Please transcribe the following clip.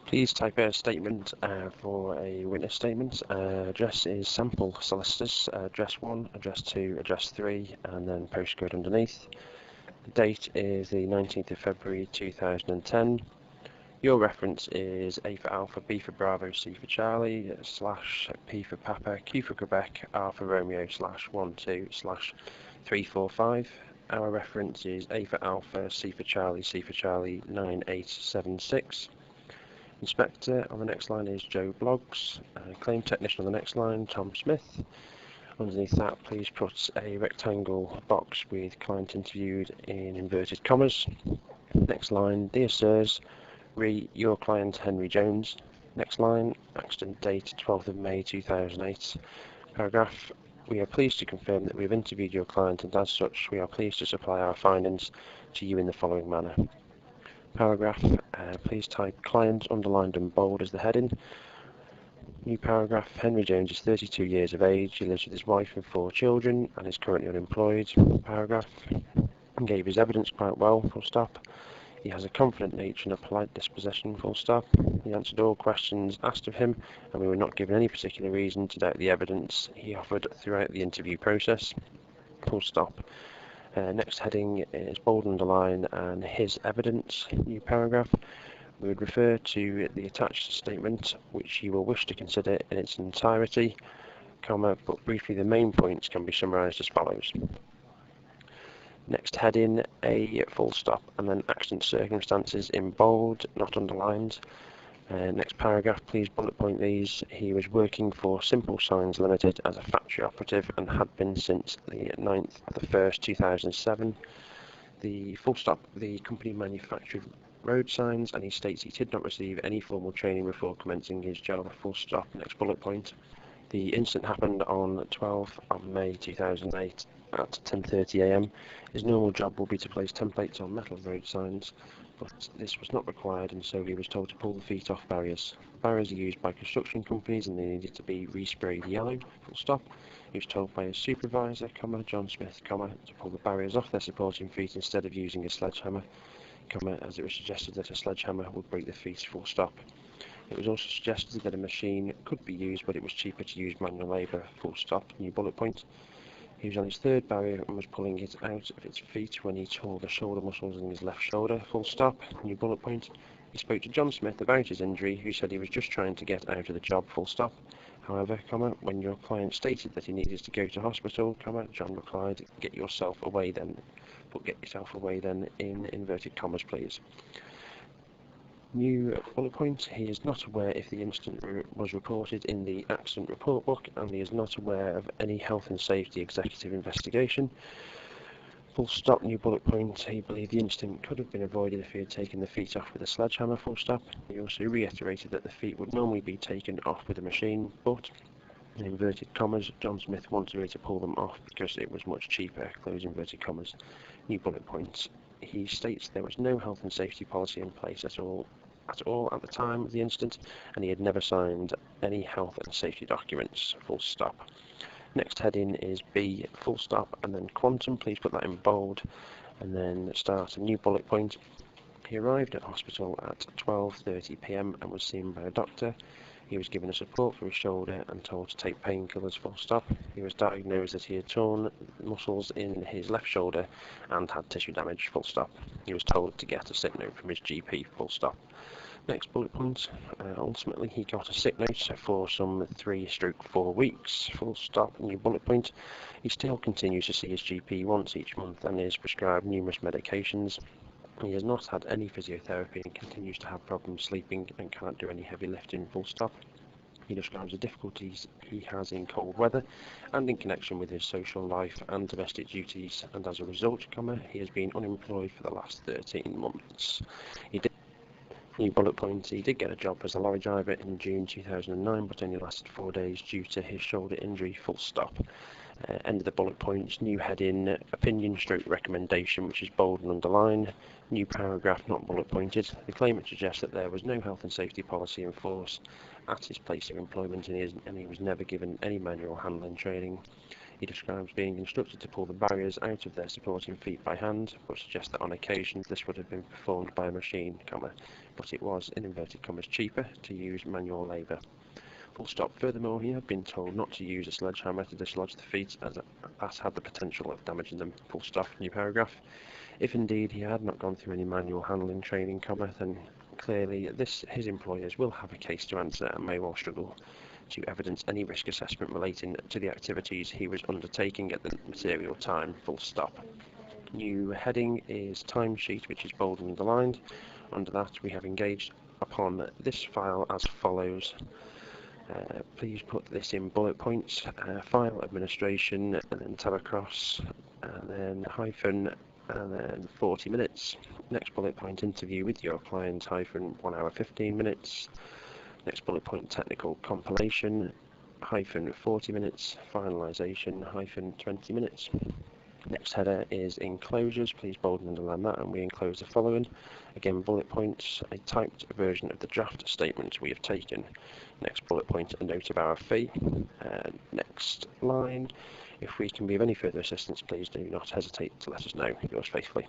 Please type a statement for a witness statement. Address is Sample Solicitors, address 1, address 2, address 3, and then postcode underneath. The date is the 19th of February 2010. Your reference is A for Alpha, B for Bravo, C for Charlie, / P for Papa, Q for Quebec, R for Romeo, /12/345. Our reference is A for Alpha, C for Charlie, 9876. Inspector on the next line is Joe Bloggs. Claim technician on the next line, Tom Smith. Underneath that, please put a rectangle box with client interviewed in inverted commas. Next line, dear sirs, re your client Henry Jones. Next line, accident date 12th of May 2008. Paragraph, we are pleased to confirm that we have interviewed your client, and as such we are pleased to supply our findings to you in the following manner. Paragraph, please type client underlined and bold as the heading. New paragraph, Henry Jones is 32 years of age, he lives with his wife and 4 children and is currently unemployed. Paragraph, gave his evidence quite well, full stop. He has a confident nature and a polite disposition, full stop. He answered all questions asked of him, and we were not given any particular reason to doubt the evidence he offered throughout the interview process, full stop. Next heading is bold underline and his evidence. New paragraph. We would refer to the attached statement, which you will wish to consider in its entirety, but briefly the main points can be summarised as follows. Next heading, A full stop, and then accident circumstances in bold, not underlined. Next paragraph, please bullet point these. He was working for Simple Signs Limited as a factory operative and had been since the 9th of the 1st, 2007. The full stop, the company manufactured road signs, and he states he did not receive any formal training before commencing his job, full stop. Next bullet point. The incident happened on 12th of May 2008 at 10:30 a.m. His normal job will be to place templates on metal road signs, but this was not required, and so he was told to pull the feet off barriers. Barriers are used by construction companies and they needed to be resprayed yellow, full stop. He was told by his supervisor, John Smith, to pull the barriers off their supporting feet instead of using a sledgehammer, as it was suggested that a sledgehammer would break the feet, full stop. It was also suggested that a machine could be used, but it was cheaper to use manual labour, full stop. New bullet point. He was on his 3rd barrier and was pulling it out of its feet when he tore the shoulder muscles in his left shoulder, full stop. New bullet point. He spoke to John Smith about his injury, who said he was just trying to get out of the job, full stop. However, when your client stated that he needed to go to hospital, John replied, get yourself away then, in inverted commas, please. New bullet point, he is not aware if the incident was reported in the accident report book, and he is not aware of any health and safety executive investigation. Full stop. New bullet point, he believed the incident could have been avoided if he had taken the feet off with a sledgehammer, full stop. He also reiterated that the feet would normally be taken off with a machine, but, in inverted commas, John Smith wanted me to pull them off because it was much cheaper, close inverted commas. New bullet point, he states there was no health and safety policy in place at all at the time of the incident, and he had never signed any health and safety documents, full stop. Next heading is B, full stop, and then quantum, please put that in bold, and then start a new bullet point. He arrived at hospital at 12:30 p.m. and was seen by a doctor. He was given a support for his shoulder and told to take painkillers, full stop. He was diagnosed that he had torn muscles in his left shoulder and had tissue damage, full stop. He was told to get a sick note from his GP, full stop. Next bullet point, ultimately he got a sick note for some 3-4 weeks, full stop. New bullet point, he still continues to see his GP once each month and is prescribed numerous medications. He has not had any physiotherapy and continues to have problems sleeping and cannot do any heavy lifting, full stop. He describes the difficulties he has in cold weather and in connection with his social life and domestic duties, and as a result, he has been unemployed for the last 13 months. New bullet point, he did get a job as a lorry driver in June 2009, but only lasted 4 days due to his shoulder injury, full stop. End of the bullet points. New heading, opinion / recommendation, which is bold and underlined. New paragraph, not bullet pointed. The claimant suggests that there was no health and safety policy in force at his place of employment, and he was never given any manual handling training. He describes being instructed to pull the barriers out of their supporting feet by hand, but suggests that on occasion this would have been performed by a machine, but it was, in inverted commas, cheaper to use manual labour. Full stop. Furthermore, he had been told not to use a sledgehammer to dislodge the feet, as that had the potential of damaging them. Full stop. New paragraph. If indeed he had not gone through any manual handling training, then clearly his employers will have a case to answer and may well struggle to evidence any risk assessment relating to the activities he was undertaking at the material time. Full stop. New heading is timesheet, which is bold and underlined. Under that, we have engaged upon this file as follows. Please put this in bullet points. File administration, and then tab across, and then hyphen, and then 40 minutes. Next bullet point, interview with your client, hyphen 1 hour 15 minutes. Next bullet point, technical compilation, hyphen 40 minutes. Finalization, hyphen 20 minutes. Next header is enclosures. Please bold and underline that, and we enclose the following. Again, bullet points, a typed version of the draft statement we have taken. Next bullet point, a note of our fee. Next line, if we can be of any further assistance, please do not hesitate to let us know. Yours faithfully.